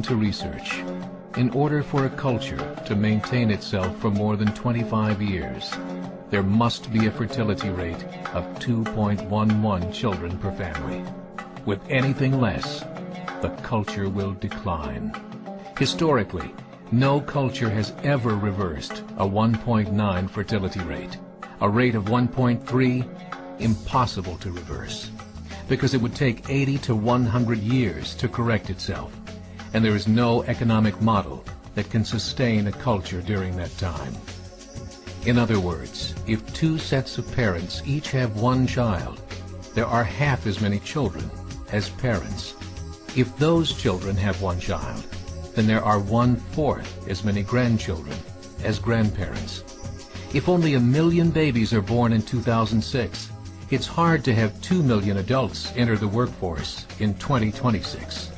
to research. In order for a culture to maintain itself for more than 25 years, there must be a fertility rate of 2.11 children per family. With anything less, the culture will decline. Historically, no culture has ever reversed a 1.9 fertility rate. A rate of 1.3, impossible to reverse, because it would take 80 to 100 years to correct itself, and there is no economic model that can sustain a culture during that time. In other words, if two sets of parents each have one child, there are half as many children as parents. If those children have one child, then there are 1/4 as many grandchildren as grandparents. If only 1 million babies are born in 2006, it's hard to have 2 million adults enter the workforce in 2026.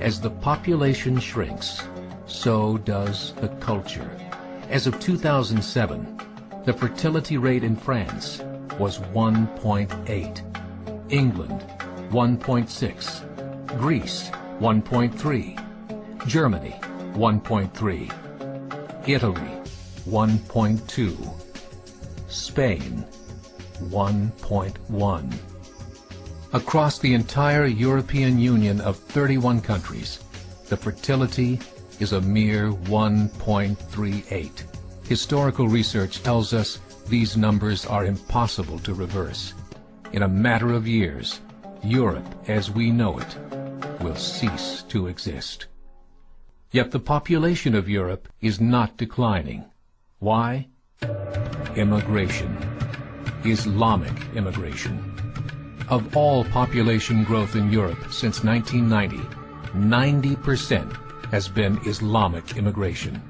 As the population shrinks, so does the culture. As of 2007, the fertility rate in France was 1.8, England 1.6, Greece 1.3, Germany 1.3, Italy 1.2, Spain 1.1. Across the entire European Union of 31 countries, the fertility is a mere 1.38. Historical research tells us these numbers are impossible to reverse. In a matter of years, Europe as we know it will cease to exist. Yet the population of Europe is not declining. Why? Immigration. Islamic immigration. Of all population growth in Europe since 1990, 90% has been Islamic immigration.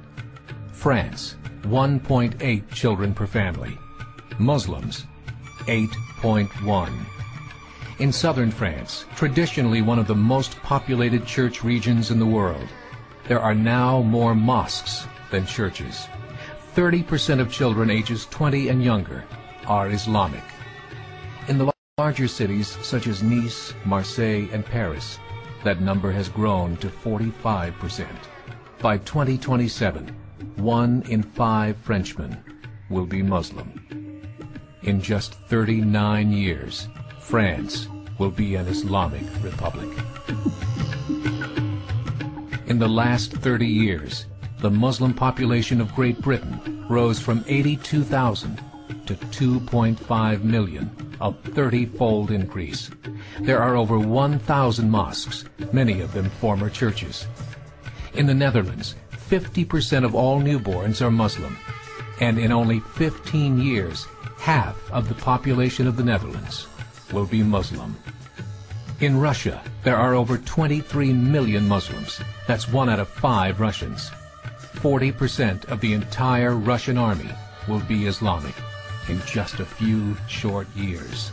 France, 1.8 children per family. Muslims, 8.1. In southern France, traditionally one of the most populated church regions in the world, there are now more mosques than churches. 30% of children ages 20 and younger are Islamic. In the larger cities such as Nice, Marseille, and Paris, that number has grown to 45%. By 2027, 1 in 5 Frenchmen will be Muslim. In just 39 years, France will be an Islamic republic. In the last 30 years, the Muslim population of Great Britain rose from 82,000 to 2.5 million, a 30-fold increase. There are over 1,000 mosques, many of them former churches. In the Netherlands, 50% of all newborns are Muslim, and in only 15 years, half of the population of the Netherlands will be Muslim. In Russia, there are over 23 million Muslims. That's 1 out of 5 Russians. 40% of the entire Russian army will be Islamic in just a few short years.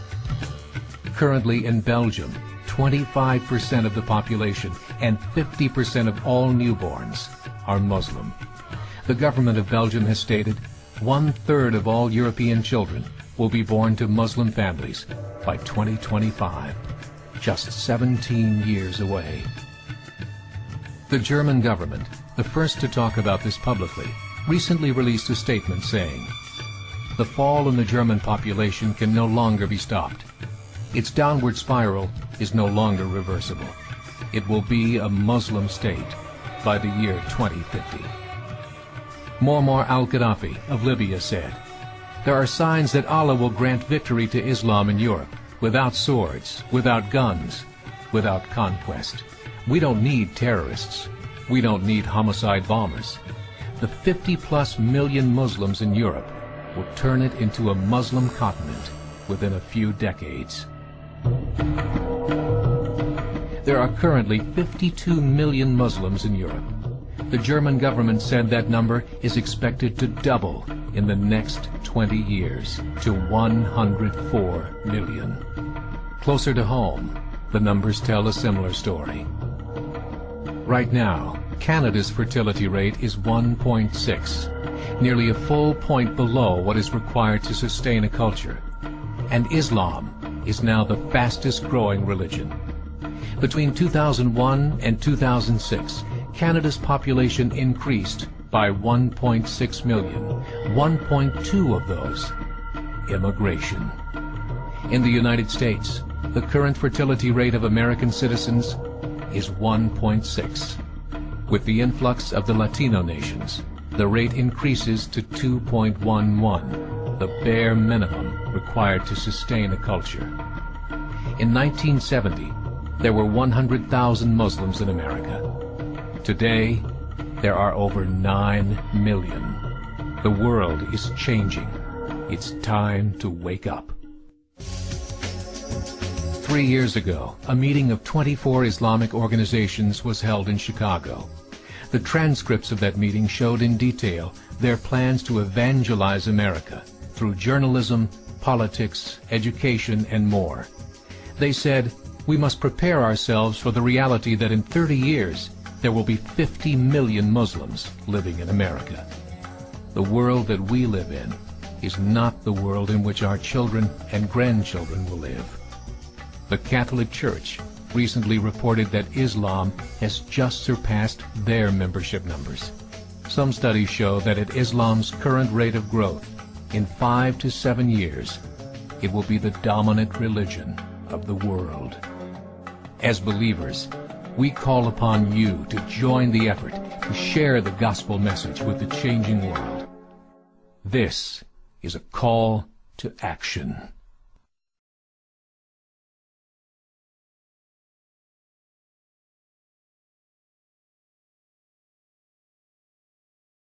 Currently in Belgium, 25% of the population and 50% of all newborns are Muslim. The government of Belgium has stated 1/3 of all European children will be born to Muslim families by 2025, just 17 years away. The German government, the first to talk about this publicly, recently released a statement saying, "The fall in the German population can no longer be stopped. Its downward spiral is no longer reversible. It will be a Muslim state by the year 2050. Muammar al-Gaddafi of Libya said, "There are signs that Allah will grant victory to Islam in Europe, without swords, without guns, without conquest. We don't need terrorists. We don't need homicide bombers. The 50+ million Muslims in Europe will turn it into a Muslim continent within a few decades." There are currently 52 million Muslims in Europe. The German government said that number is expected to double in the next 20 years to 104 million. Closer to home, the numbers tell a similar story. Right now, Canada's fertility rate is 1.6, nearly a full point below what is required to sustain a culture. And Islam is now the fastest growing religion. Between 2001 and 2006, Canada's population increased by 1.6 million, 1.2 of those immigration. In the United States, the current fertility rate of American citizens is 1.6. With the influx of the Latino nations, the rate increases to 2.11, the bare minimum required to sustain a culture. In 1970, there were 100,000 Muslims in America. Today, there are over 9 million. The world is changing. It's time to wake up. 3 years ago, a meeting of 24 Islamic organizations was held in Chicago. The transcripts of that meeting showed in detail their plans to evangelize America through journalism, politics, education, and more. They said, we must prepare ourselves for the reality that in 30 years, there will be 50 million Muslims living in America. The world that we live in is not the world in which our children and grandchildren will live. The Catholic Church recently reported that Islam has just surpassed their membership numbers. Some studies show that at Islam's current rate of growth, in 5 to 7 years, it will be the dominant religion of the world. As believers, we call upon you to join the effort to share the gospel message with the changing world. This is a call to action.